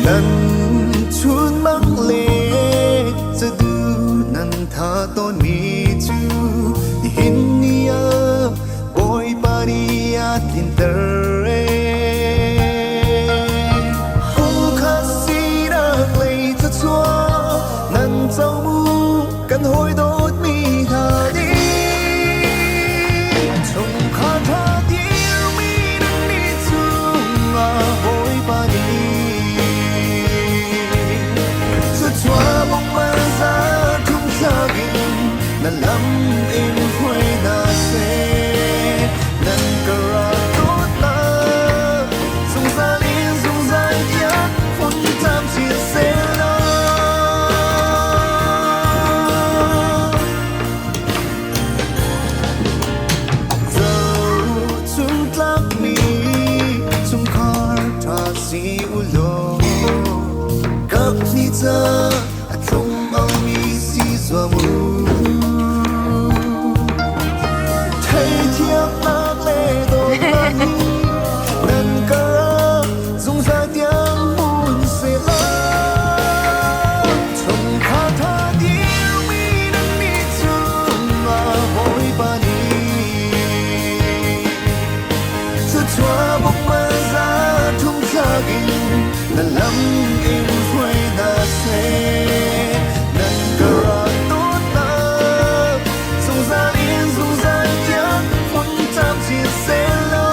นั้นชุนมังเลจะดูนั้นถ้าตอนมีจูหินเนียบอยปาริยาตินเตเรหูคัสซีรักเลยจะชัวนั้นเจ้ามูกันหอยโดดมีทาดีชงคาทาดีมีนันนิจูมาบอยปาริ那蓝银会那谁能够让多大从三林从三家混杂起谁了走从ลักมี从คาร์ทาซีอุโลกับที่เธอตรงเอามีสีสวมู那蓝银会那谁能够让多大从三林从三家混杂起谁了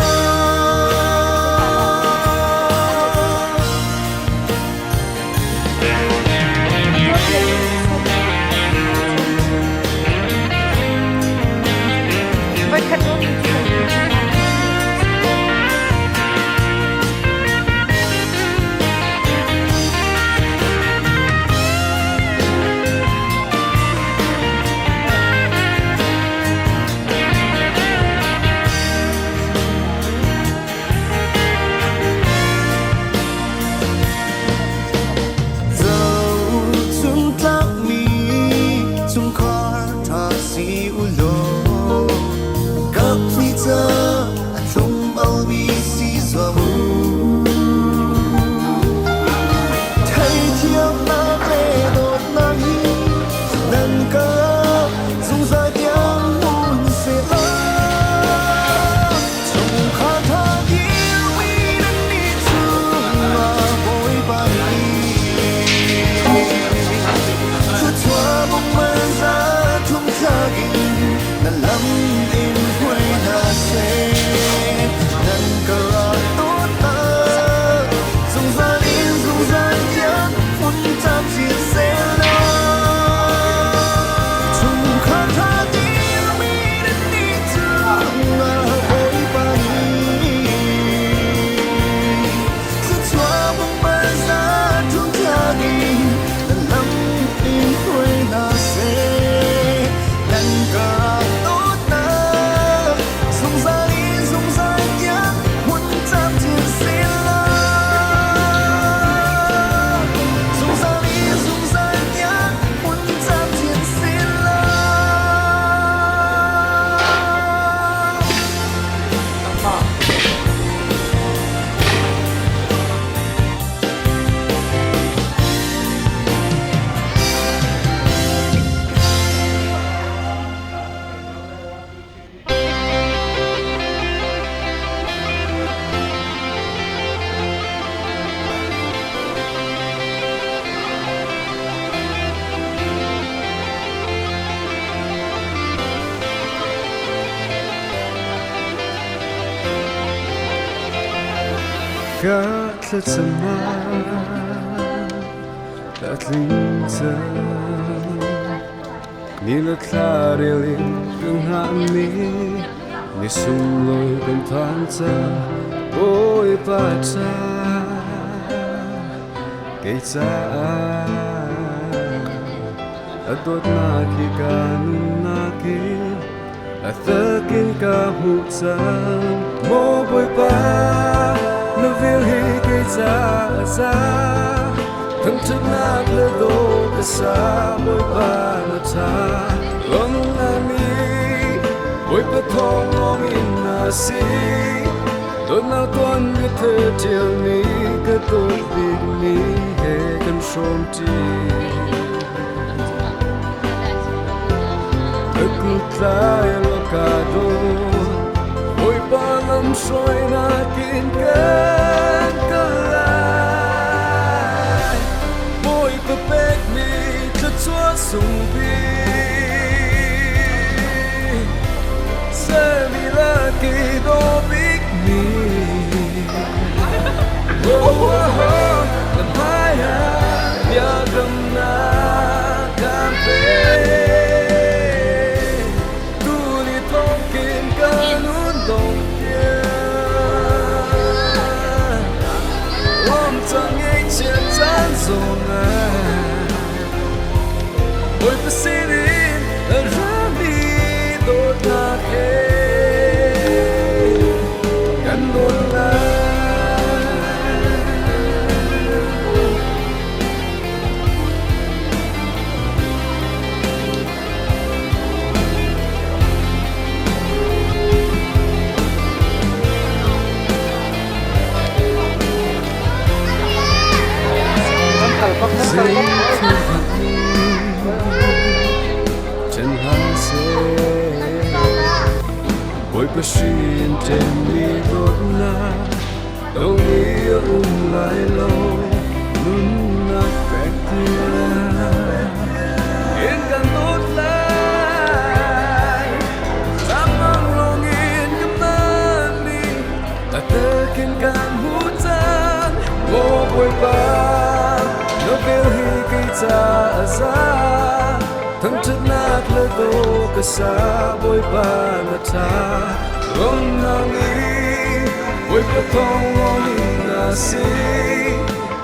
Gatlet sama Gatlinsa Nila klarilin Kung hami Nisuloy kung tansa Boy pacha Kaitsa Adot naki kanun naki Athakin kahutan Mo boy pa Na vilhi kaitsa asa Thâm thức nát lơ đô Cả xa boy pa na cha Long nami Boy pa thong long in na si Đôi nào tuần như thơ chiều ni Cơ tốt việc ni som ti Kutlay lokado Oi palam soy na kinkan kalay Boy papek mi tlatsua sumbi Semi laki do big mi Oh oh oh Lamaya Yagam na kampe Oi pasirin rami dot na ke ganun na Oi pashin temi rodna Donia lai lo Nunna pektia In kan tot lai Samang longin kemani Tatekin kan hutan Mo boy pa No bil hi kita azar Thăng chất nát lơ tô cả xa bôi ba na ta Rong nang i Bôi ba thong ngon i na si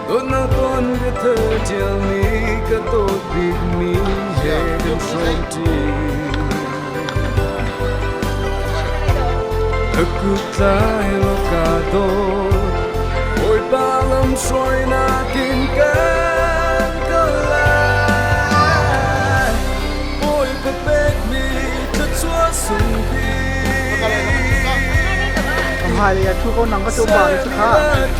Tốt na con cái thơ chiều mi Cả tốt bịt mi Hề đừng sông ti Thật cực tai lo cả tốt Bôi ba lâm xoay na kinh cán cơ la haiเลยทุกคนนั่งก็จุ่มบาเลยสุดท้าย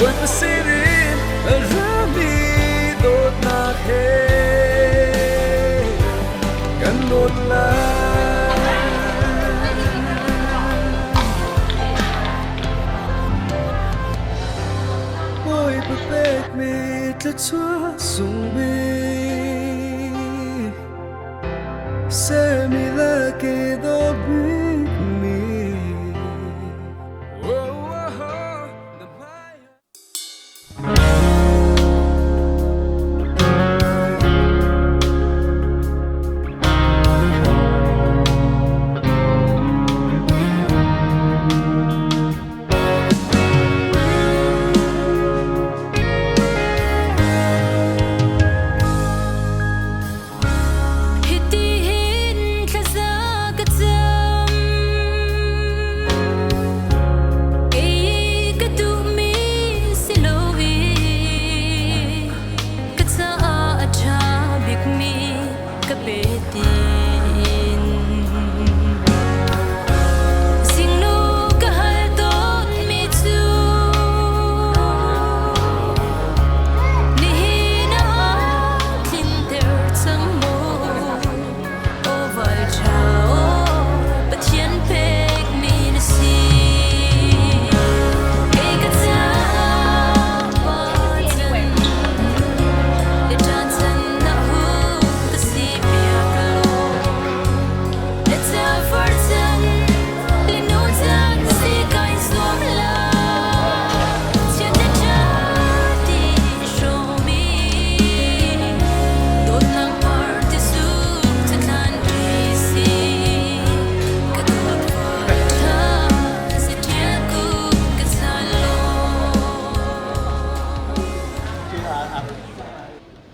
Oi pasirin rami dot na ke ganun la Oi papek mi tlatsua sumbi Semi laki do big mi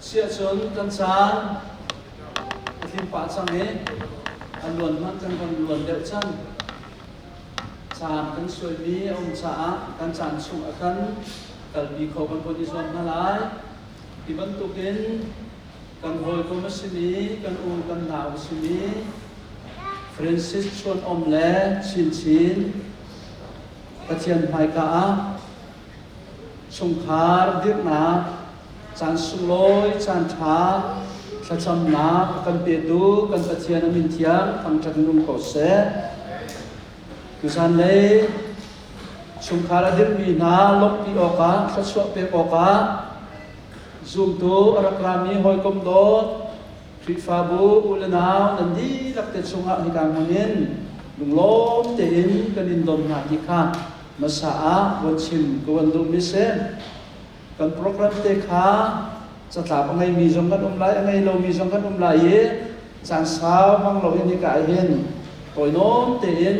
Sia chon kan chan Atin pa chang he อันล้วนมันกันคนล้วนเดียวจันจานกันสวยมีองศากันจานสูงกันกัลบีเขากันพอดีส่วนมาหลายที่บรรทุกินกันหอยก็มาสิมีกันอูกันหนาวสิมีฟรานซิสชวนอมเล่ชินกระเทียนไผ่กาชงคาร์ดิบนาจานสุโลยจานชาขจำนากันเปียดูกันกระเทียนมินเทียนทำจักนุ่งโกเสกุสันเลยชงคาร์ดิบมีนาลบปีออกาขสวบเปออกาซูมตูอรักรามีหอยกมโดดทริฟาบูอุลนาวนันดีลักเตชงอาฮิการมุนินลุงล้มเตินกันอินดมนาทิคามาสาวันชิมกวนดูมิเซนกันโปรแกรมเตคาจะถามอะไรมีจงกันไรอะไรเรามีจงกันไรจางสาวมังเราเห็นที่กายเห็นตัวโน้มเติน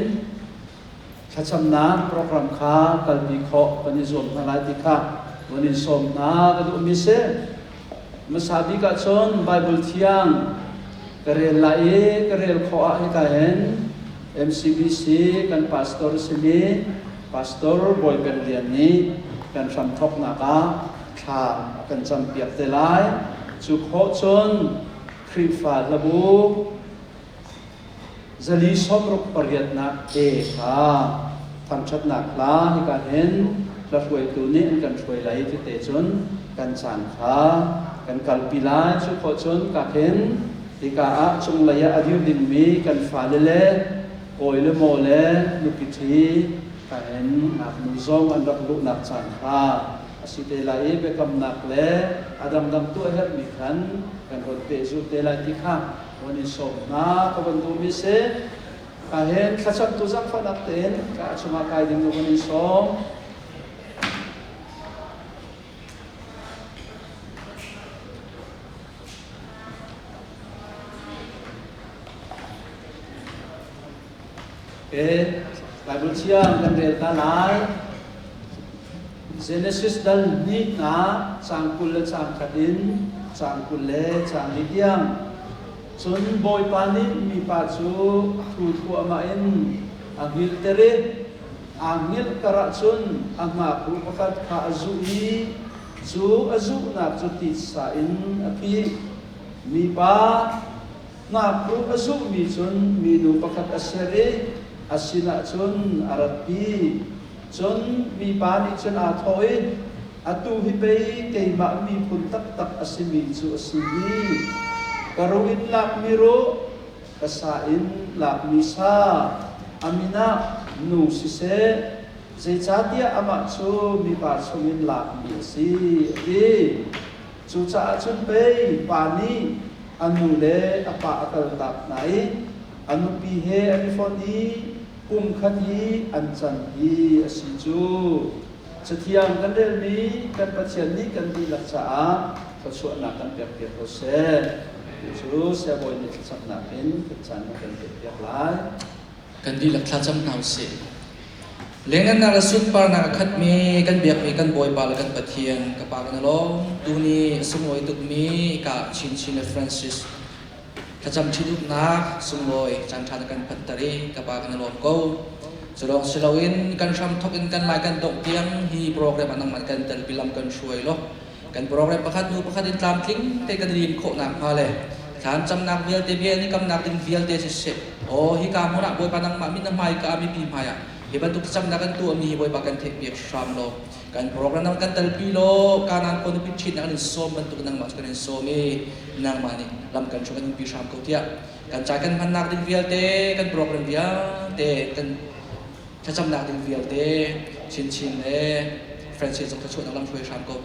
ขัดชำนาญโปรแกรมคากันมีข้อกันนิสมอะไรที่คาวันนี้สมนากันดูมิเซนมาสาบิกาชนไบเบิลเทียงกระเรียนไล่กระเรียนข้อให้กายเห็น MCBC กันพาสตอร์สิมีPastor boy berlian ni kan samthok naka tha kan champiak te lai chu kho chon khrifa labu zali somrok pariat na e kha thamchat nak la hi ka hen la huai tu ni kan throi lai ti te chon kan chan kha kan kalpilai chu kho chon ka hen hi ka a chung laya adiu din mi kan fa le le oile mo le lupithi ka hen nak muzong an rak lu nak chan kha asite lai be kam nak le adam dam tu her mi khan kan hot pe zu te lai ti kha woni so na ka ban du mi se ka hen khacham tu jang fa nak ten ka chuma kai ding no woni so Bible siang kan delta lai Genesis dal ni na sangkul le sangkadin sangkul le sangidiang sun boy pani mi pacu tu amain angil tere angil karatsun ama ku pakat ka azui zu azu na juti sain api mi pa na ku azu mi sun mi du pakat asere asina chun arapi chun mi pani chun athoi atu hi pe ke ma mi phun tak tak asimi chu asimi karuin lak miro kasain lak misa amina nu sise zechatia ama chu mi pa chungin lak mi si ri chu cha chun pe pani anu le apa akal tak nai anu pi he ani foni khati an chan hi asiju chathiam kan del mi kan pachian ni kan di lakcha a khachu na kan pek pek ho se chu se boy ni chap na pen chan kan pek pek lai kan di lakcha cham nau se lengan na rasun par na khat mi kan biak mi kan boy bal kan pathian ka pa kan lo tu ni sumoi tuk mi ka chin chin Francis Kacam chiduk nak sumloi chan kan patari kapakan lom ko selong selawin kan sam thokin kan lai kan tok tiang hi program anang man kan tel pilam kan shuai lo kan program pakhat nu pakhat in tlam tling te kan rin kho nak phale than cham nak vial te bia ni kam nak tin vial te se o hi ka mo nak boy panang ma min na mai ka mi pi maya hi ban tuk cham nak kan tu mi boy pakan thek biak sham lo kan program nang kan tel pi lo kanan ko ni pi chin ang som ban tuk nang mas kan so mi nang mani lam kan chu kan pi sham ko tia kan cha kan man nak din vial te kan program dia te kan cha cham nak din vial te chin chin le Francis ka chu nang lam choi sham ko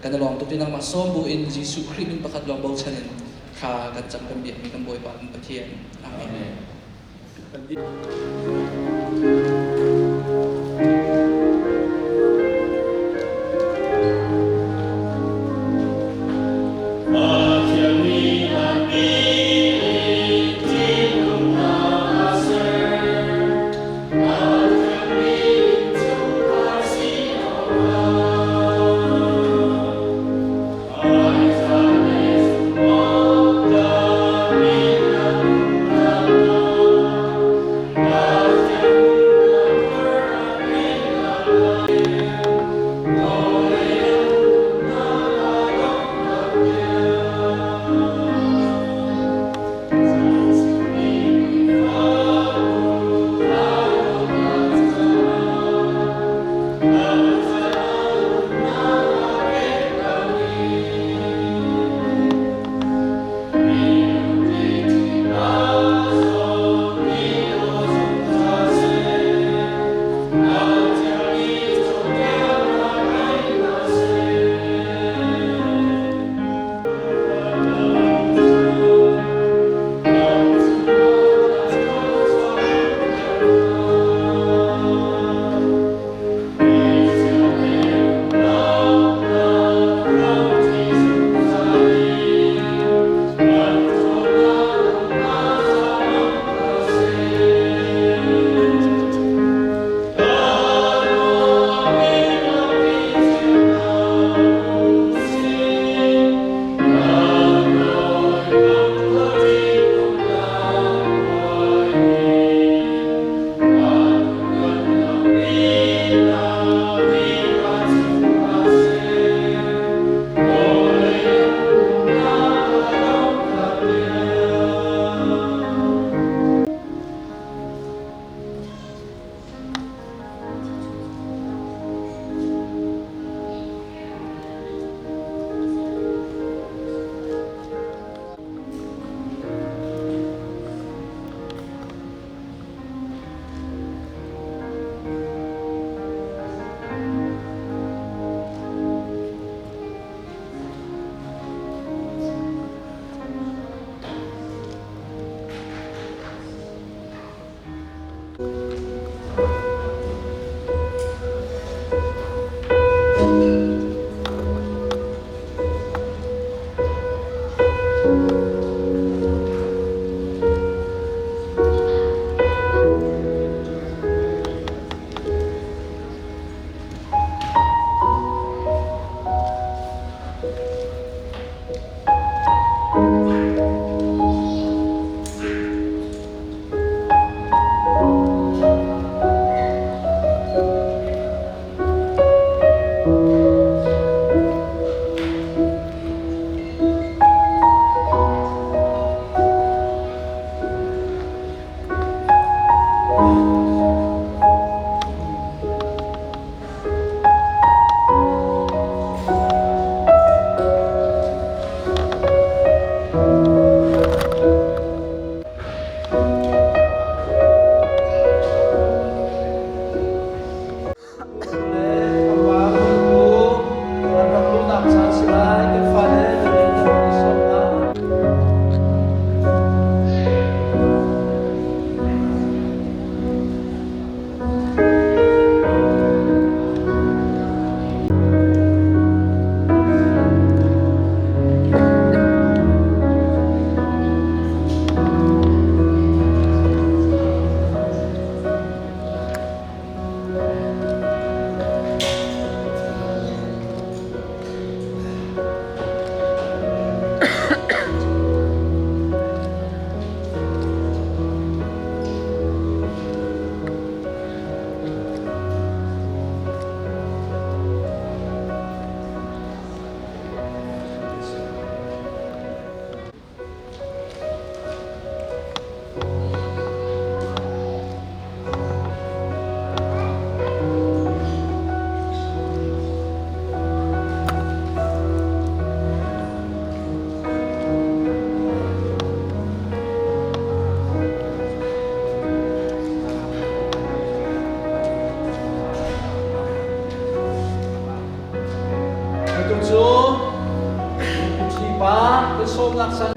kan long tuk tin nang ma som bu in Jesus Christ min pakhat long bo chanin kha kan cham kan biak mi kan boy pa kan pathian amen Amen. សូមរក្សា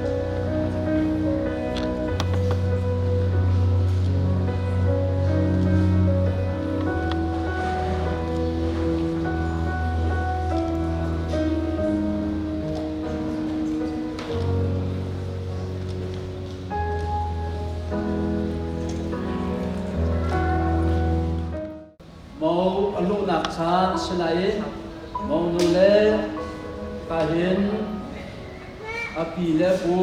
mau alu nak chan selai mau nule kahin api le bu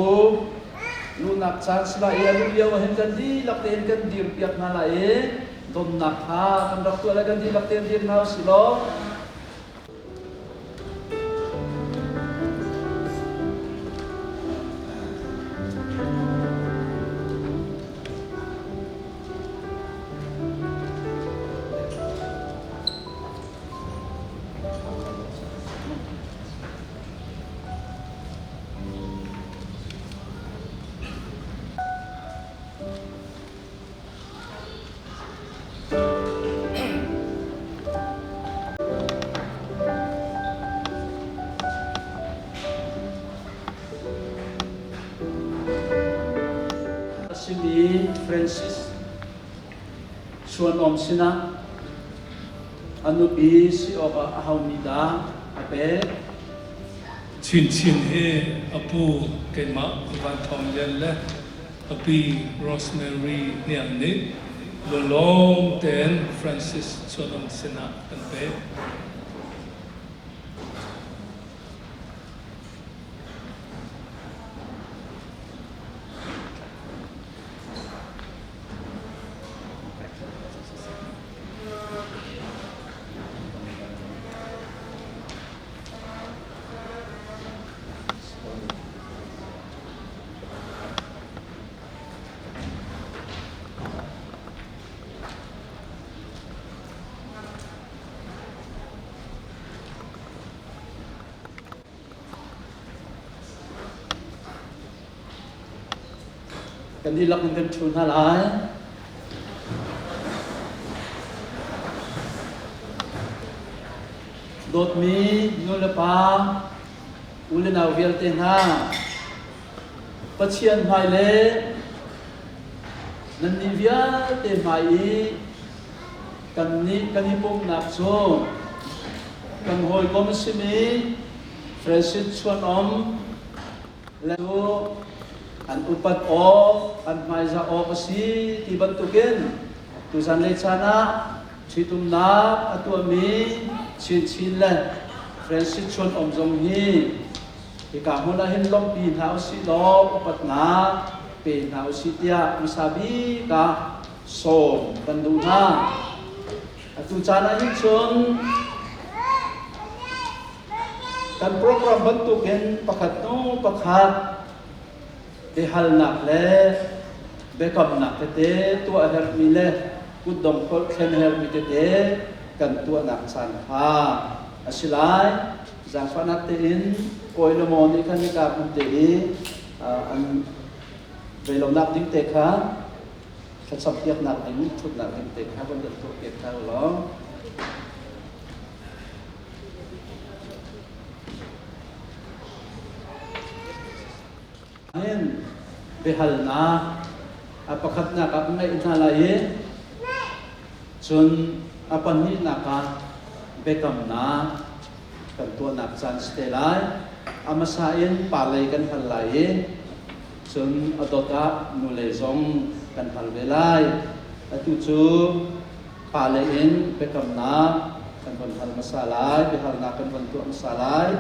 lu nak chan selai alu dia wahin kan di lakten kan dir piak na lai don nak ha kan dak tu la kan di lakten dir na silo สิมีฟรานซิสชวนอมสินะอนุบีสิออกอาหามิดาอาเป Chin chin he apu kema van thom yen le api Rosemary niam ni lo long ten Francis Chodong Sena kan peกันดีลักมันกันชุนหลายโดดมีนุลปาอุลนาเวียลเตนาปัจเจียนไมเลนันนิเวียเตไมกันนิปุ่มนักโซกันหอยกอมสิมีเฟรซิสชวนอมแล้วอันอุปัตโออันไมซาโอก็สิที่บรรทุกินตุสันเลชานะชิตุมนาอตัวมีชินเลยเฟรนซิสชวนอมจงฮีที่กาหุนาเห็นลมปีนหาวสิลออุปัตนาเป็นหาวสิเตียมุสาบีกาโซกันดูนาอตุจานะยิ่งชนกันโปรแกรมบรรทุกินประคัดโนประคัดdi hal nak le bekam nak te tua her mi le kudong kol khen her mi te kan tua nak san ha asilai za fanat te in koi lo moni kan ni ka pun te an velom nak ding te kha khat sap tiak nak ai mi thut nak ding te kha ban de to ke kha lo Ahin behal na apakat na kapag na inhalaye chun apanhi na ka bekam na kantua na san stelay amasain palay kan halaye chun adota nulezong kan halbelay atuchu palayin bekam na kan hal masalay behal na kan kantua masalay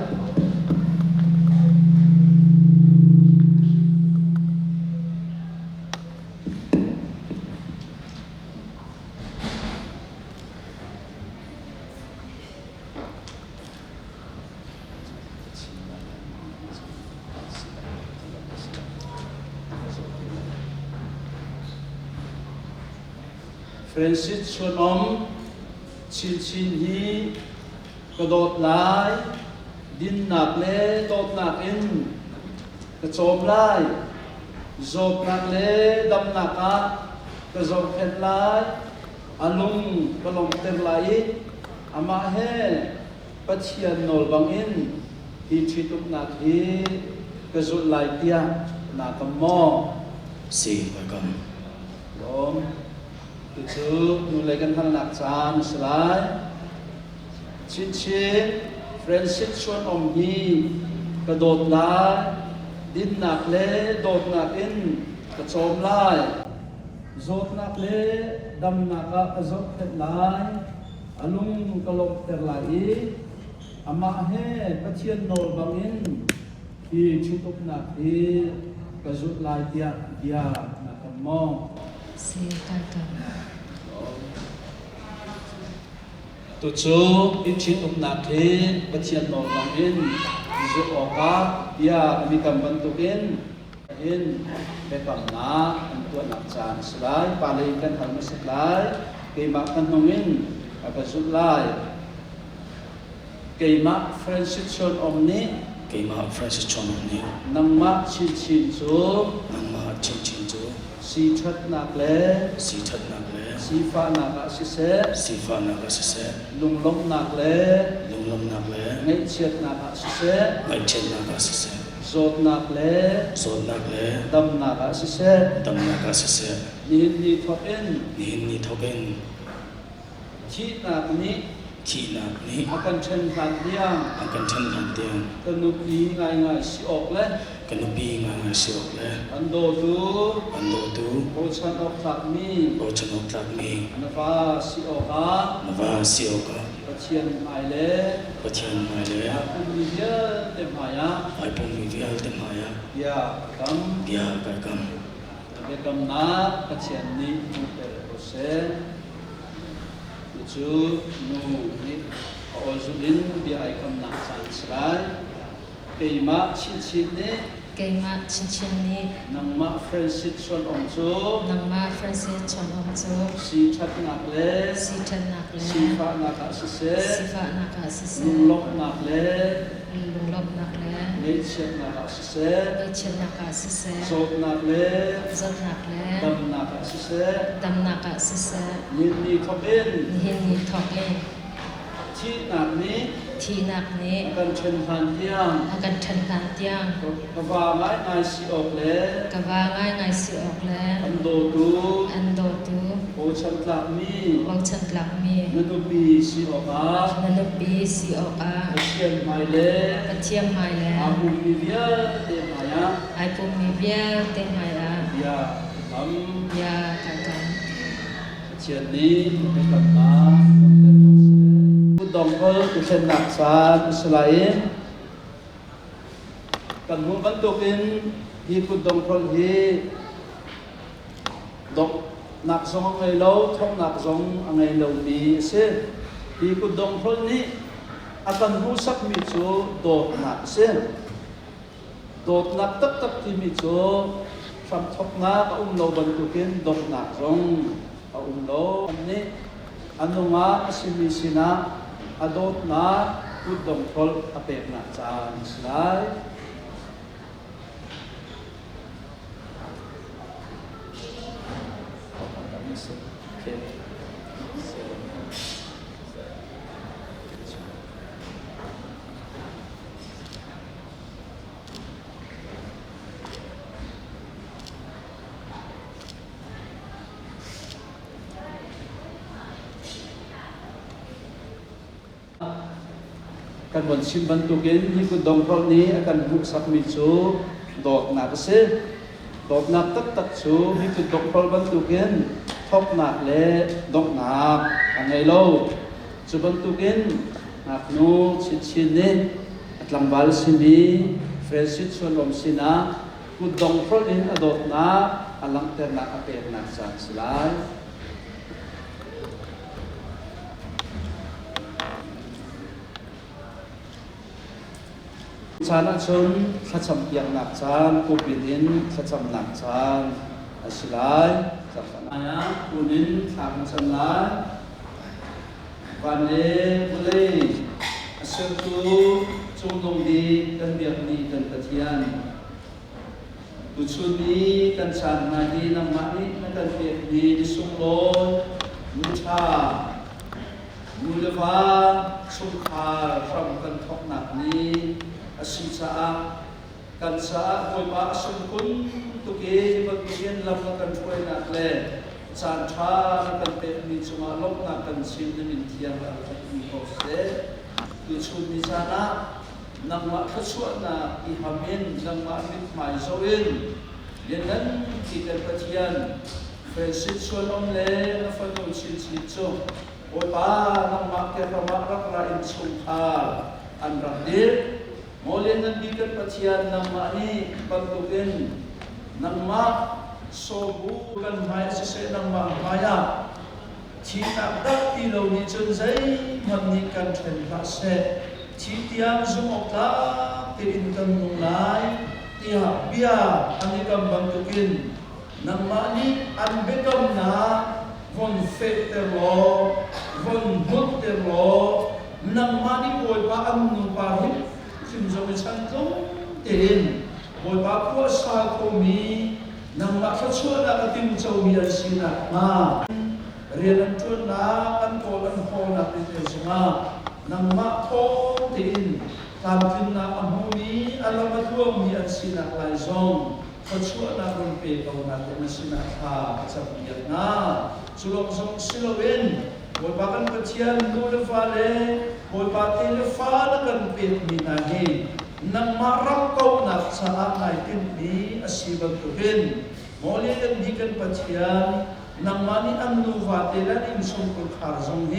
Francisชวนอมชินฮีกระโดดลายดินหนักเละโดดหนักอินกระโจมลายโจบหนักเละดำหนักอะกระโจมเข็นลายอลุงกระลงเต็มลายอามาเฮปัจเจียนโนลบังอินที่ชิตุกหนักฮีกระโจมลายเตียหนักกำมอสี่ไปก่อนลมitu nulekan hal nak san selaiชินFrancisชวนอมฮีกระโดดลายดินหนักเละโดดหนักอินกระโจมลายโจดหนักเละดำหนักอะโจดเต็มลายอลุงกระลงเต็มลายอามาเฮปัจเจียนโนบังอินที่ชุตุกหนักที่กระโจดลายเดียหนักมองสี่ตันตุจูอิชิตุกนักเทปัจเจียนโนบังอินจุโอกาเดียมีกำบันตุกินอินเบกัมนาอันตัวนักจานสลายปาลีกันหันมาสลายเกมากันนงินอับสุลายเกมาฟรานซิสชอนอมนี้เกมาฟรานซิสชอนอมนี้นังมาชินจู จูสีชัดนักเล่สีฟ้านักสิเสลุงลมนักเล่ไงเชียดนักสิเสส zot nak le โซนนักและ dam nak a si se ตำนักอาเสะ ni ni thot en นี่นี่ทเป็น chi nak ni ที่นักนี้ akan chen han liang อากันชันทันเตียง kanup ni ngai ngai si ok le กันนบีงานเสียกและ an do tu อันโดตู o chan ok thak mi โอชนกตักมี na va si ok a นว่าเสียก pathian mai le ปะเทียนมาเลย a kum ni ya te maya ไอ้ปุ่มมีเดียลเต็มหาย ya kam เบียร์กันกัน be kam na pathian ni mu pe ko se chu nu ni o zu din bi ai kam na san sai pe ma chin chin ne เกมาชินชินนี้ nang ma friendship son ong chu นังมาฟรานซิสชอนอมจู si that nak le ซีทันนักเล si fa nak a si se ซีฟ้านักอาซิเซ lung lok nak le ลุงลบนักเล ne chen nak a si se เอเชนนักอาซิเซ zot nak le จดนักเล dam nak a si se ดำนักอาซิเซ ni ni khoben หินนี้ทอกเล chi nak ni ทีนักนี้ akan chen han tiang อากันทันทานเตียง ka va mai nai si ok le กะว่าง่ายง่ายสิออกแล้ว an do tu อันโดตู o chan tlak mi วังชันกลักมี na tu bi si ok a นันบีสิออกอา chen mai le กระเทียมหายแล้ว a bu mi via te maya ไอปุ่มมีเบี้ยเต็มหายละ ya am ยากันกัน chen ni te kam na dong ko tu chen nak san selain kan mu bantukin hi ku dong khol hi dok nak song ngai lo thong nak song ngai lo mi se hi ku dong khol ni akan hu sak mi chu dot nak se dot nak tak tak ti mi chu sam thok na ka lo bantukin dok nak song ka lo ni anunga asimi sina adot na udong tol apek na chan slide kan bon sim bantukin hi ku dong tol ni akan bu sak mi chu dot na ka se dot na tak tak chu hi ku dong tol bantukin thok na le dok na angai lo chu bantukin nak nu chin chin ne atlang bal simi friendship chon om sina ku dong tol in adot na alang ter na apek na san slide Sana chun khacham piang nak chan kupinin khacham nak chan asilai sakana kunin thang chan lai vane bule asertu chungdong di kan biak ni kan pathian tuchuni kan chan na di nang ma ni kan biak ni di sunglon mucha muleva sungkha from kan thok nak ni asisa kan sa hoi pa sun kun tu ke bag yen lam na kan choi na le chan tha na kan pe ni chuma lok na kan sin ni min thiam la ni ko se tu chun ni sana nang ma khachua na I hamin nang ma mit mai zoin yen nan ki kan pathian friendship chon om le na fa no chin chin cho hoi pa nang ma ke ra ma ra in chung tha an ra dir Molen ng bigat pathian ng maani pagtukin ng ma sobu kan maya sa ng maya chitak dak ilaw ni chunzay manikan chen kase chitiang sumokta tirin kang nunglay tiha biya ang ikang bantukin ng maani ang bekam na von fetero von mutero ng maani boy pa ang nupahit Kim Jong Chan Tong Tin Boy Pa Ko Sa Ko Mi Nang Ma Kha Chua Na Ka Tim Chau Mi An Si Na Ma Rian An Chun Na An Ko An Ho Na Ti Te Sma Nang Ma Ko Tin การขึ้นนักอันหูนี้อันละมาทั่วมีอันสินักหลายซองเขาชั่วนักคนเปย์เขานักเป็นสินักขาจะเบียดหน้าสุรสงสิลเวนบทบาทกันกระเทียนดูเลฟ้าเล่บทบาทเอเลฟ้าและกันเป็นมีนาเฮนังมารับเขานักสะอาดในที่นี้อาชีพตุเป็นโมเลกันดีกันกระเทียนนังมานี่อันนูวาเตลันอินสมกุลขาซงเฮ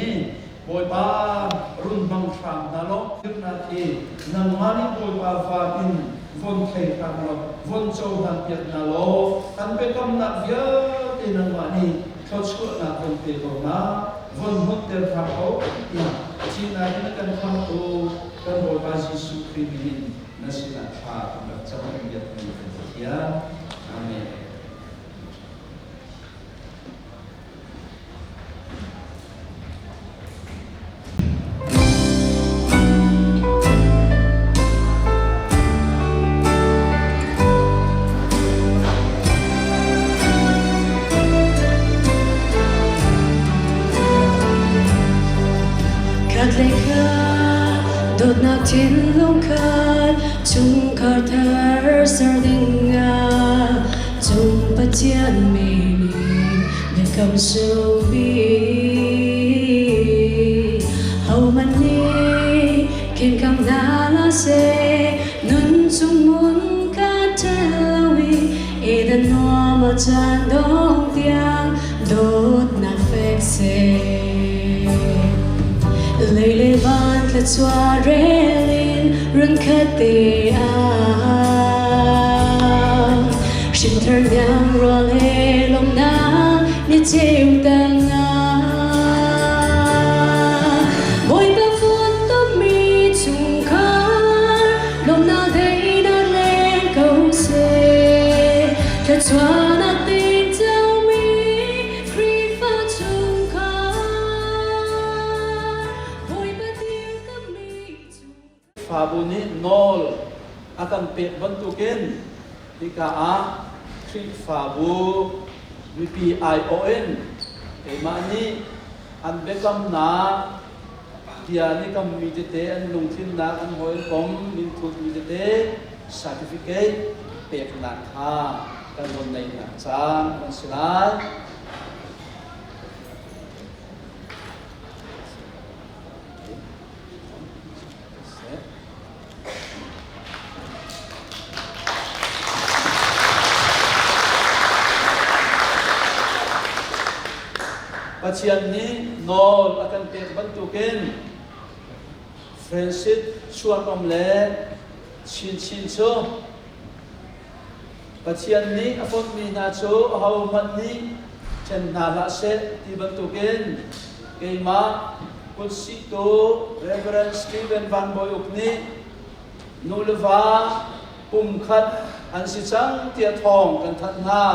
บอยบารุ่นบังคับนาลกถึงนาทีนังมานี่บอยบาฟาอินวนเขยกันลกวนโจหันเปียกนาลกอันเป็นกำนักเยอะที่นังมานี่เขาช่วยนักคนเปียกนาวนมุดเดินทางเขาอย่างที่นายนักการทำตัวกันบอยบาจิสุครีมินนัสินาชาแบบจะไม่เบียดมีเป็นเทียอาเมนDot natin lungkat chung Carter sardinga chung patian meni bekam subi how mani ken kam nala se nun chung mun ka telawi edan no ma chan dong tiang dot na fek se Lele van ka chwa relin run ka te a Shin thar nyang ro le lom na ni cheu tang a Boy ba phun to mi chung kar lom na dei na le ko se ka chwa na ting tell me free fa chung kar Fabuni nol akan pe bentukin tika a tri fabu VPION mani an bekam na dia ni kam mitete an lungthin na an hoi kom min thut mitete certificate pek na kha kan bon nei na chang kan silai Pacian ni nol akan pek bentukin Francis chuan om le chin chin cho Pacian ni apot mi na cho hau mat ni chen na la se ti bentukin keima kursi to Reverend Stephen Van Boyuk ni nulwa pum khat an si chang tia thong kan that na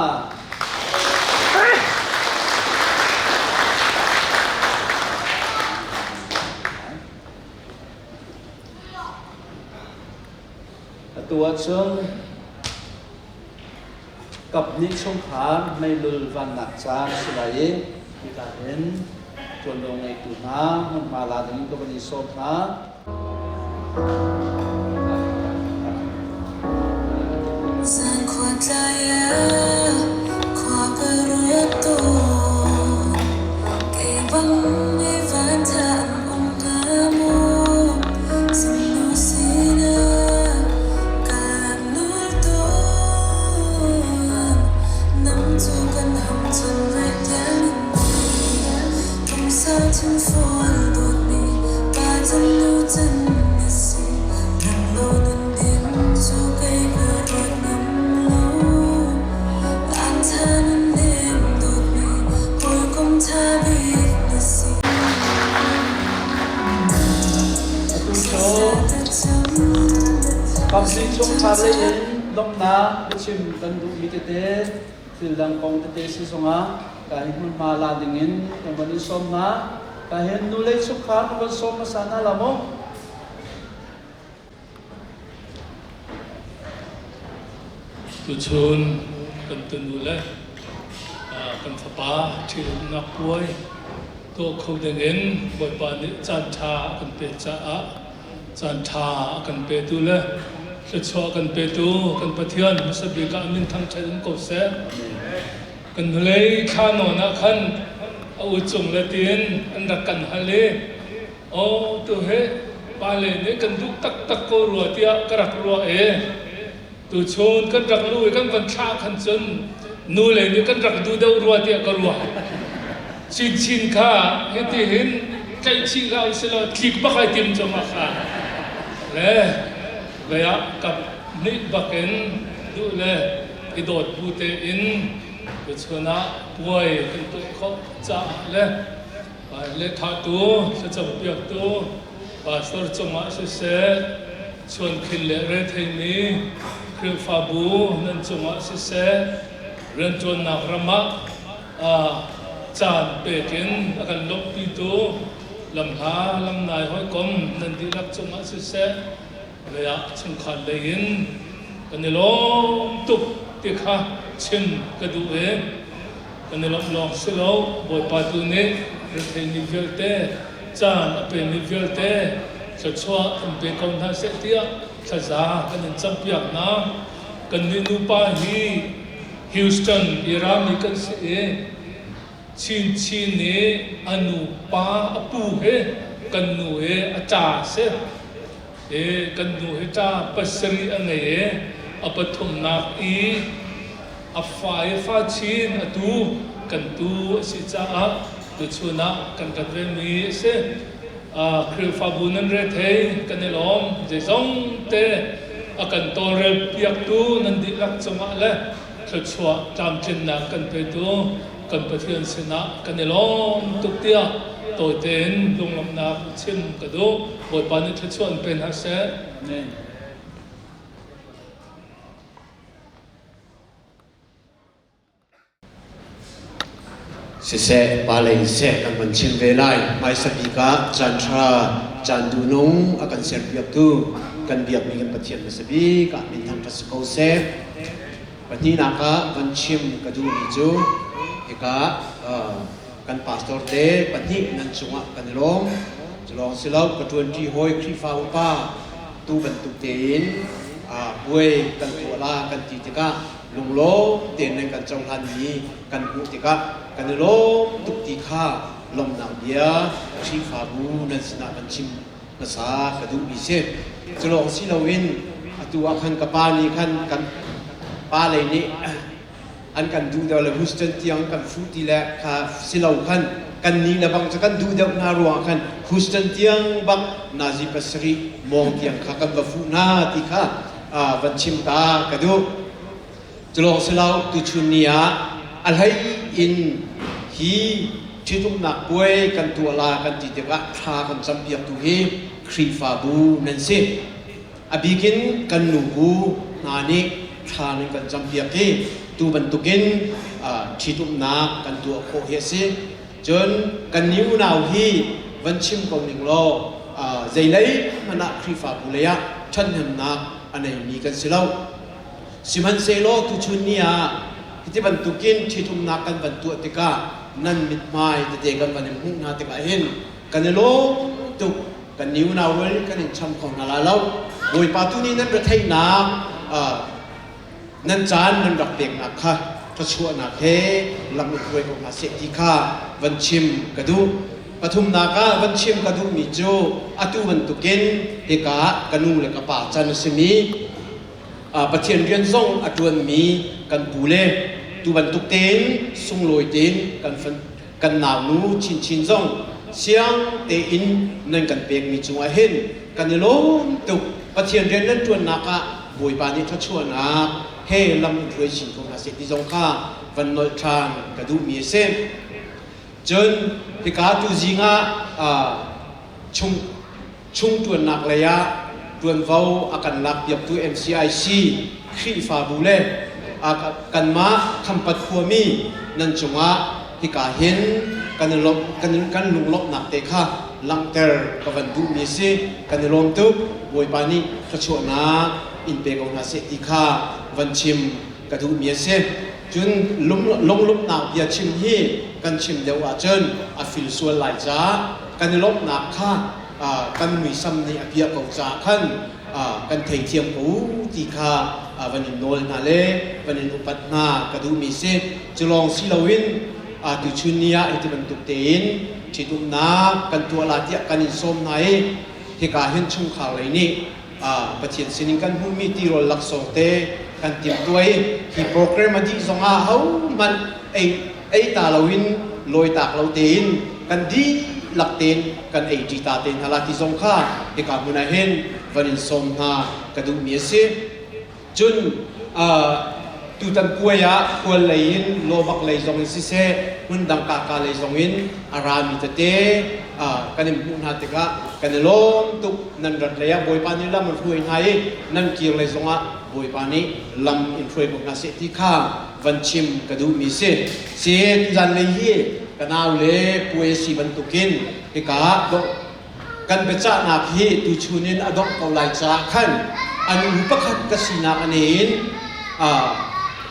ตัวเชิงกับนิชงขาไม่ลืมวันหนักจางสลายที่การเห็นจนลงในตุนามันมาลาถึงก็เป็นโซฟาสังขวัญใจความกระรุยตัวเก็บบังไม่ฝันทำองค์กาโมสิโนสินาฉันฟอนดวงนี้ปาจันดูจันนิสินังโลนันดินจูเกยกระรดน้ำโลอันเธอนั้นเล่นดวงนี้ปวยกมทาบิดนิสิกับสิ่งชงขาเลยเห็นลงน้ำไปชิมกันดูมิเตเตสิลังกองเตสิสงะการมันมาลาดิ่งกันวันนี้สมนะการเห็นดูเลยสุขานวันสมมาสานาละมง tu chun kan tunu le kan thapa thil na puai to khâu deng en boi pa ni chan tha kan pe cha a จันทากันเปตุเลจะชัวกันเปตุกันปะเทียนสบิกามินทั้งใจทั้งกบเสกันเลยข้านอนะคันเอาจงละตีนอันรักกันฮะเลโอ้ตัวเฮปาเลนี่กันดุกตักก็รัวเตียกรักรัวตัวชนกันรักลุยกันวันชาขันจนนูเลยนี่กันรักดูเดารัวเตียก็รัวชินข้าเห็นที่เห็นใจชิเราเสร็จแล้วคลิกบักไอติมจะมาข้าเลยเวียกับนิบักเอ็นดูเลยที่โดดบูเตอินตัวชนะป่วยกันตัวเขาจ่าเลยเลขาตัวจะเปียกตัวปาสตอร์จงมาเสดชวนขึ้นเลเรทนี้คือฟาบูนั่นจงมาเสดเรื่องจวนนักรำมะจานเปกินกันลบปีตัวลำหาลำนายห้อยกลมนั่นที่รักจงมาเสดเวียชิงขันเลยอินกันนี่ล้มตุกติข้าชิมกระดูเองกันนี่ล้มสิโลบอยปาตุนี้เรื่องนิเวลเตจานเป็นนิเวลเตชัวร์ทำเป็นคนท่าเสียเตียชะซากันนี่จำเปียกนะกันนี่นูปาฮีฮิวสตันอิรามีกันเสียชินนี่อนุปาอปูเฮกันนูเฮอาจารย์เสกันนูเฮจ้าปัสรีอันเฮอปฐุมนาคีอฟ้าฟ้าชินอตูกันตูสิจ้าดูชนะกันกันเวมีเสคือฟาบุนันเรเทกันในลมเจสงเตกันตอเรเปียกตูนันดิลักจงะเลชัชัวจำจินนักกันไปตูกันปะเทียนสนะกันในลมตุกเตียตัวเต็นลงลำนาชิมกระดูบทปานิชัชัวเป็นฮัสเซเสะปาเลเสะกันมันชิมเวลาไม่สบิกาจันทราจันดูนงอากันเสียเบียบตูกันเบียบมีกันปะเทียนมาสบิกามินทางทัศกเสะปฏินักมันชิมกระดูนิจูเอกากันพาสตอร์เตปฏินันจงะกันลงจะลองสิลาวกระทวนที่ห้อยครีฟ้าอุปาตูบรรทุกเต็นป่วยกันตัวลากันตีติกาลุงโลเต็นในกันเจ้าทันนี้กันหูติกากันโลตุกติข้าลมหนาวเดียชีฟาบูนันสนาบัญชิมภาษากระดูบิเศษจะลองสิลาวินตัวขันกับปานีขันกันปาเลยนี่อันกันดูเดาเลยฮุสตันเตียงกันฟูติแลค่ะสิลาขันกันนี้นะบางจะกันดูเดานารัวขันฮุสตันเตียงบางนาซิปัสรีมองเตียงข้ากันบฟูนาติข้าบัญชิมตากระดูจะลองสิลาตุชุนียอะไรอินฮีที่ทุกนักป่วยกันตัวลากันติดเด็กทากันจำเปียกตัวเฮครีฟาบูนั่นสิอบิกินกันหนูบูนานิทานึงกันจำเปียกเฮตัวบรรทุกินที่ทุกนักกันตัวโคเฮสิจนกันนิ้วนาวฮีวันชิมกองหนึ่งโลใจเลยมันนักครีฟาบูเลยะฉันเห็นนักอันไหนมีกันสิเล่าสิมันเซโลตุชุนเนียที่บรรทุกินที่ทุกนักกันบรรทุกติกานั่นมิดไม้แต่เด็กกันวันนี้มุ่งนาติกาเห็นกันในโลกตุกกันนิ้วนาวเวลกันในช่ำของนาลาเล่าโดยปาตุนี้นั้นประเทศนานั่นจานนั่นรักเด็กนักค่ะพระชัวนักเฮลำนุกวยของอาเสติกาวันชิมกระดูปฐุมนาคาวันชิมกระดูมิโจอตุบรรทุกินเอกากันนูเลกป่าจันทร์สมีประเทศเรียนส่งอจวนมีกันปูเล่ตูบันตุกเต็นส่งลอยเต็นกันหนาวนูชินส่งเสียงเตอินนั่นกันเปียกมีจงอาเห็นกันในโลกตุกประเทศเรียนนั้นจวนนักบวยปานิทัชวนักเฮลำถวยชินของอาเซียนที่จงข้าวันนอยทางกระดูมีเส้นจนพิการตูจิงชุ่มจวนนักเลยะจวนเฝ้าอาการนักเปียกตัว MCIC ครีฟาบูเล่กันมาคำปัดขัวมีนั่นจงที่กาเห็นกันลุงลบหนักเตะข้าลังเตอร์กับวันดูมีสิกันลมตุกบวยปานีกระชวนาอินเปกองนาเสติข้าวันชิมกระดูมีสิจนลมหนักเดียชิมฮีกันชิมเดียวอาจนอฟิลส่วนหลายจ้ากันลบหนักข้า กันมีซ้ำในอภิยกษาขันกันเทียมปูที่ข้าวันนี้โนลนาเลวันนี้อุปัตนากระดูมีเสจะลองสิลาวินตุชุนียาที่มันตุกเตนที่ตุนากันตัวลาเตียกันอินสมไหนที่กาเห็นชุ่มข่าวเลยนี่ประเทศสินิกันผู้มีตีรอลักษณ์เตกันเตรียมตัวที่โปรแกรมที่ส่งอาเขามันไอตาลาวินลอยตากเราเตนกันดีหลักเตนกันไอจีตาเตนฮาลาที่ส่งข้าที่กามุนาเห็นวันอินสมนากระดูมีเสจนtu tan kuaya kual lain lobak lai zong si se mun dang ka ka lai zong in arami tate kanim mun ha te ka kanelom tu nan rat laya boy pa ni lam man hui ngai nan kier lai zonga boy pa ni lam in throi bok na se ti kha van chim ka du mi se tu jan lai hi kanaw le puai si ban tu kin ke ka do kan pe cha na hi tu chunin adok ko lai cha khan anu pakhat ka sina kanin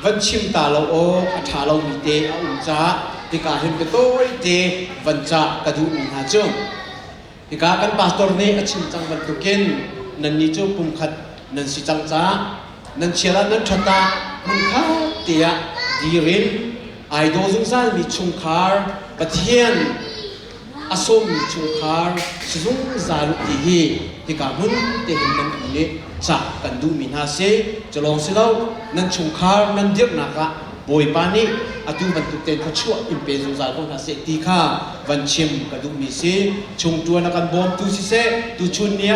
วันชิมตาเราโออัฐาเรามีเตออุ่นจ้าที่กาเห็นเป็นตัวเตวันจ้ากระดูมีหาจ้งที่กากันปาสตอร์เนี่ยชิมจังวันตุกินนันนี่จ้ปุ่มขัดนันสิจังจ้านันเชียร์นันชัตตามันข้าเตียดีรินไอโดซุงซานมีชุงคาร์ปะเทียนอาสมมีชุงคาร์ซุงซาลุดีฮีที่กามุนเตหินนันอีเล่จากกันดูมินาเซจะลองสิเรานั่นชงคาร์นั่นเดียกนักะบอยปานีอาตุบันตุเตนขชั่วอิมเปซุซาลงนาเซตีข้าวันชิมกันดูมิเซชงตัวนักบอมตูซิเซตูชุนเนีย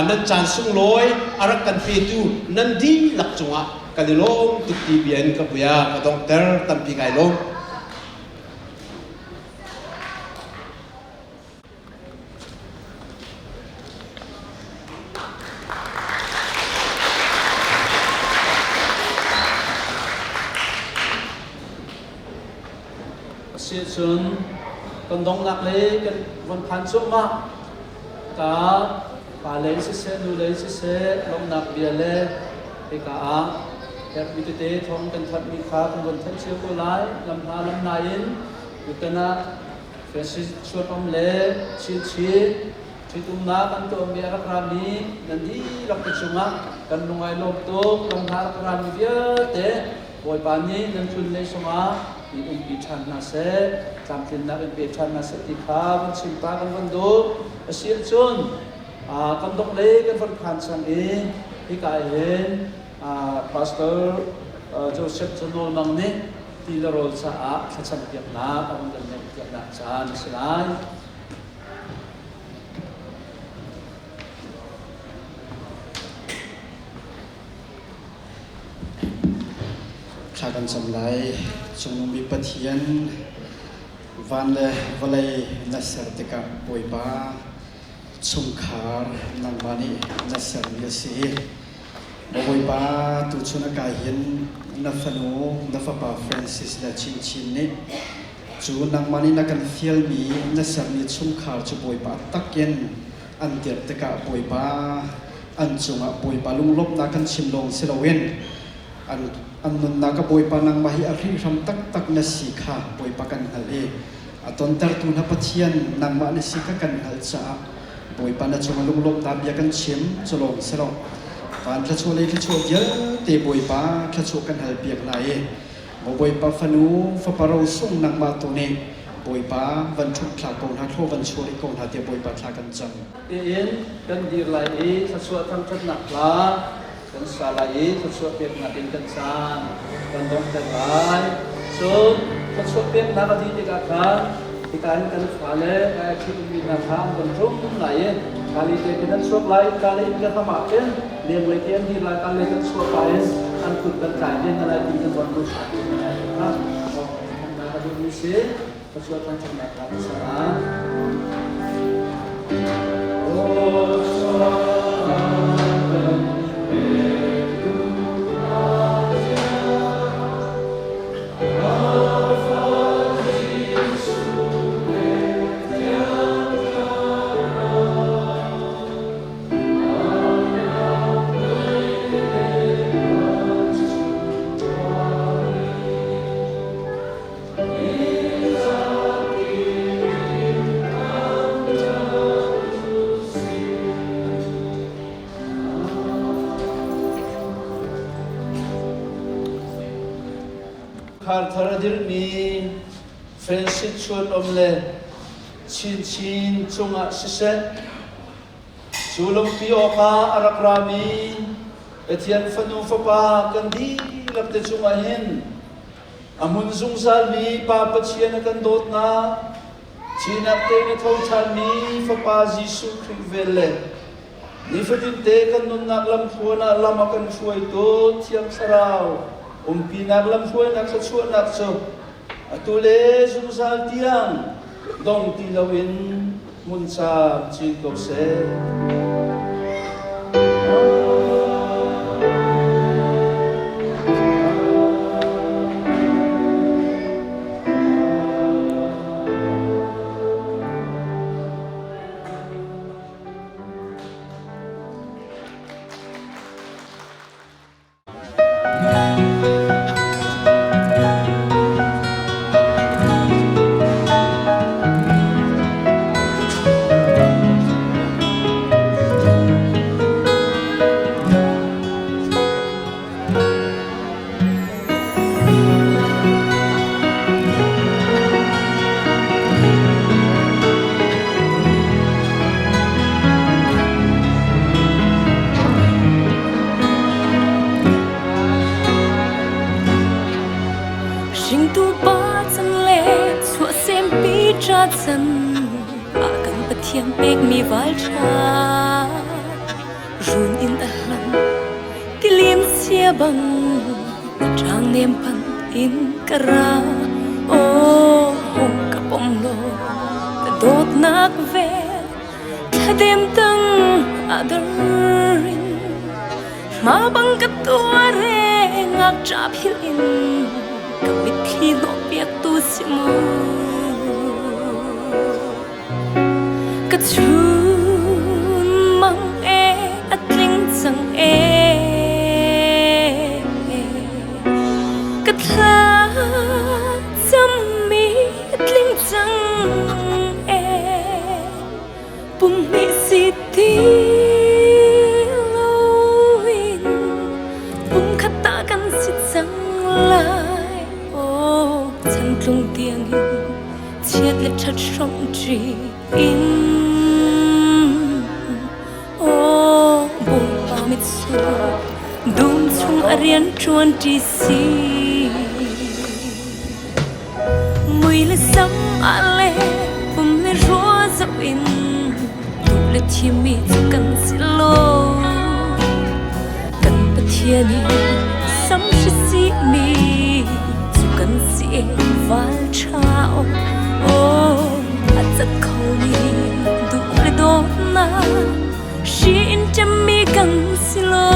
นั่นจานสุงลอยอารักกันเฟตูนั่นดีหลักจงะกันลงตุตีเบียนกับยากระดองเตอร์ตัมปีไกลงเสียชนกันดงหลักเลยกันวันพันสุมากาปาเลยสิเสนูเลยสิเสลงหนักเบียเลยไปกาแค่วิเตทองกันทัดมีขาเป็นวันทัดเชียวกุไลลำพาลำนายนอยู่กันนะเฟสิชวนอมเล่ชีที่ตุ้มน้ากันตัวเมียรักรามีนันดีรักประชุมกันลงไอโลกโตลงหารักรามีเยอะเตะบอยปานี้นันชุนเลยสมามีอุปิชันนาเสจำเป็นนักอุปิชันนาเสติภาวันชิมปากันวันดูเสียชนกันตกเล็กกันวันขันสังเองที่กายเห็นพาสเตอร์โจเซฟจโนลมังนี่ที่เราโรลสะอาดขัดสังเกตนาปวันกันเนี่ยเกี่ยวกับจานสิไลชากันสำไรชงมีปะเทียนวันเลยวันเลยนัสร์ติกาป่วยบ้าชงคาร์นังบานีนัสร์มีสีป่วยบ้าตุชนกายเห็นนัฟนูนัฟปาฟรานซิสและชินนี่จูนังบานีนักันเทียลมีนัสร์มีชงคาร์จะป่วยบ้าตักเย็นอันเดียร์ติกาป่วยบ้าอันจงป่วยบ้าลุงลบนักันชิมลงเซลเวนอันนุนนักบอยปานังมาฮิอารีรำตักนสีขาบอยปากันฮัลเอตอนเตอร์ตุนพัทยันนังมานสีกกันฮัลจ้าบอยปานาจงลุงลบตามยากันเฉียมจลงเสลงฟันพระโชเลยพระโชเยอะเตบอยปาพระโชกันฮัลเบียกไหลบอยปาฟนูฟปาเราส่งนังมาตัวนี้บอยปาวันชุกขลากงฮัทโทวันโชริกงฮัทเตบอยปาขลากันจังเอ็นกันดีไหลพระโชทั้งชัดหนักลากันสลายทุกส่วนเปลี่ยนมาเป็นกันซานกันดงแต่หลายส่วนทุกส่วนเปลี่ยนนักที่การที่การกันฝ่าเล่การคิดมีนาทางกันรุ่งไหลกาลีเจกันส่วนไหลกาลีกันทำมาเป็นเรียนไว้เทียนที่ไหลกาลีกันส่วนไปอันขุดกันจ่ายเป็นอะไรที่กันวันรุ่งสายนะครับนักที่มีเสียทุกส่วนทางจังหวัดการศึกษาโอ้ khar tharadir mi friendship chuan omle chin chunga sise sulong pioka arakrami etian fanu fapa kan di lapte chunga hin amun zungsal mi pa pachian kan dot na chinakte ni thauchan mi fapa jisu krivele ni fadin te kan nun nak lam thuana lama kan fuai to thiam sarau pinak lam fuai nak sa chuan nak so atule zungsal tiang dong tilawin mun sa chin ko se Chân akan patiam pek mi valcha run in ta lam kilim sia bang trang nem pan in kara o hong kapom lo ta dot nak ve thadem tang adarin ma bang katua re ngak chap hilin kamit khi no piak tu simo chun mang atling sang katla cham mi atling sang pum mi siti loin pum khata kan sit sang lai o chan tlung tiang chiat le chat som tri in dum chung arian chuan ti si mui le sam ale pum le ro za in tu le thi mi kan silo kan pathiani sam shi si mi tu kan si val chao o atzat khoni du le do na shi in cham mi kan silo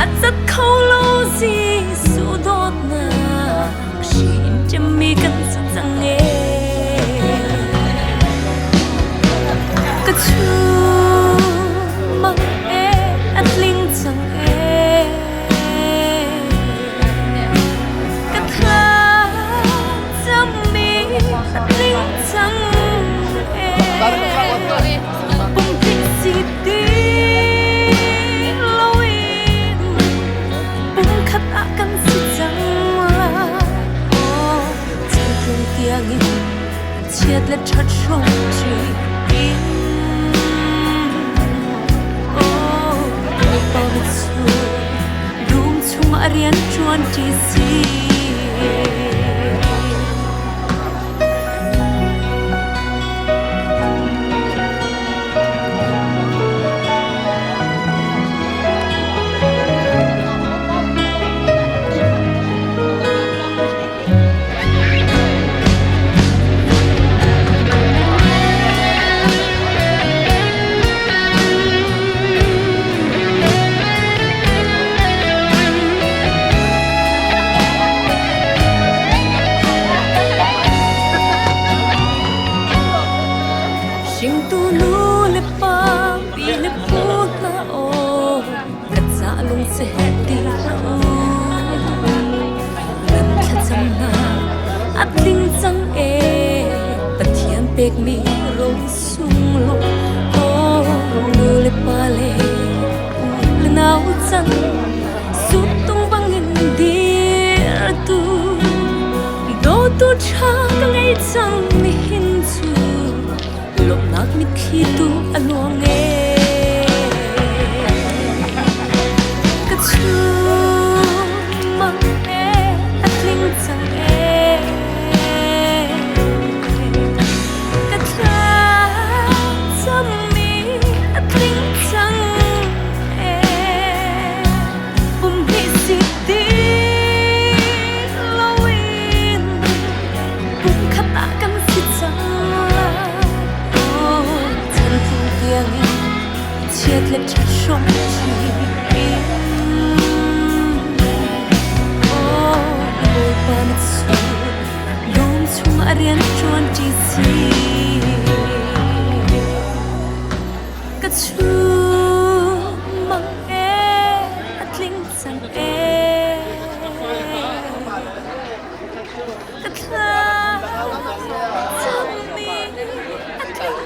atzat kholo si su dot na shi in cham mi kan sa chang e ka chu mang atling chang e ka tha cham mi atling chang e akan sejang oh jantung tiang ini chiat le chat shom chi in oh pa su dum chung arian chuan ti si pek mi rong sung lo oh lu le pale le nau chan sut tung bangin di tu cha ka ngai chang ni hin chu lop nak mi khi tu aluang e ka chu mang e atling chang e ka cha cham mi atling chang e hi si ti lawin bum khata kan si chang chan thing tiang chiat le cha shom chi boy pan su dom chung arian chuan chi si ka chu mang e atling chang e ka thla chang mi atling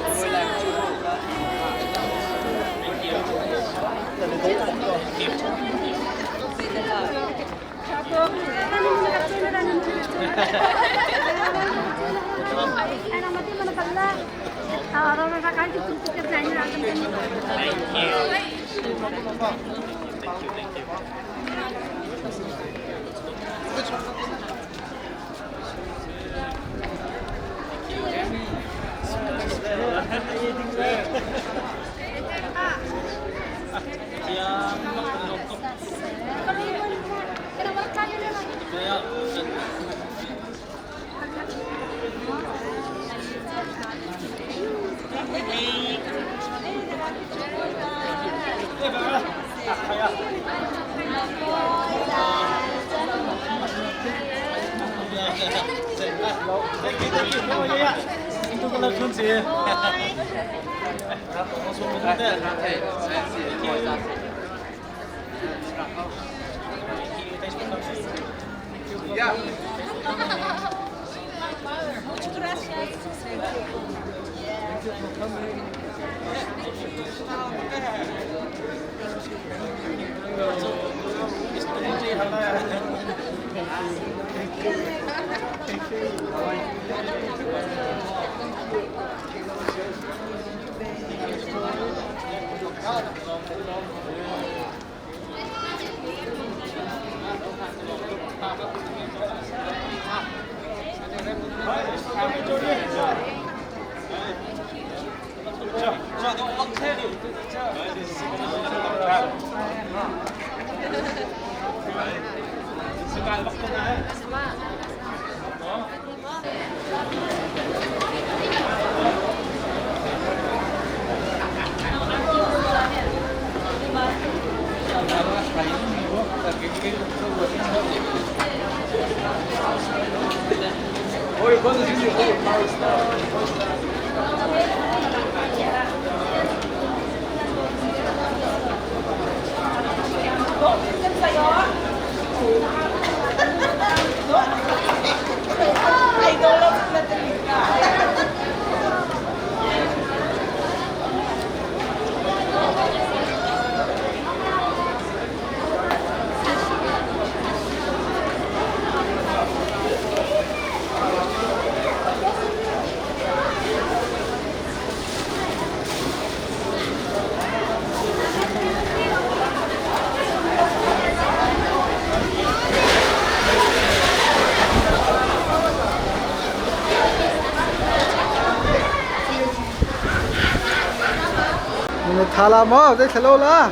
Thala mo, dai thalo la.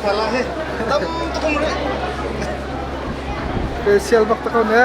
Thala he. Tam tukum re. Special bak ta ko ne.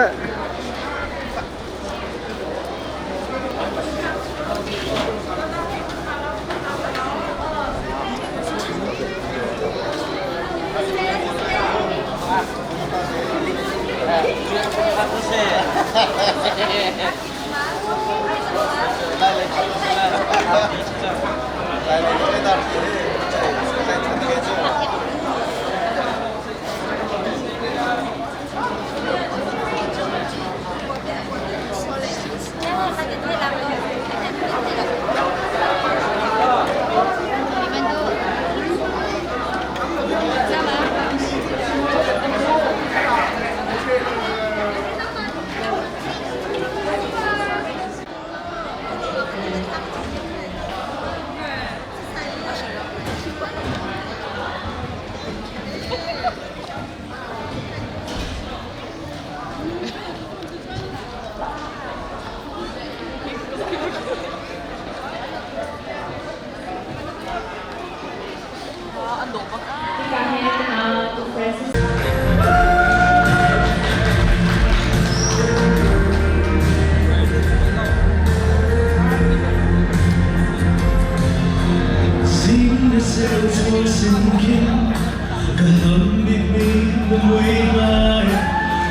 vui mai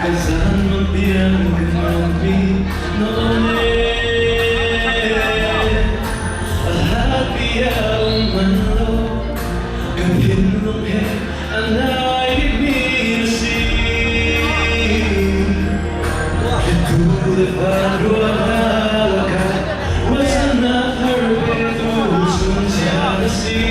cái gian mang tiếng cái lòng đi nó nè happy ông man lo cái hin long he anh ai biết mi si cái tu de varu alaka wasana harbe tu sun sia si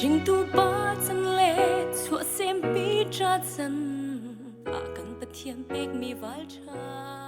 Sing tu ba chân lệ chua xem bi tra chân a kan pathian pek mi wal cha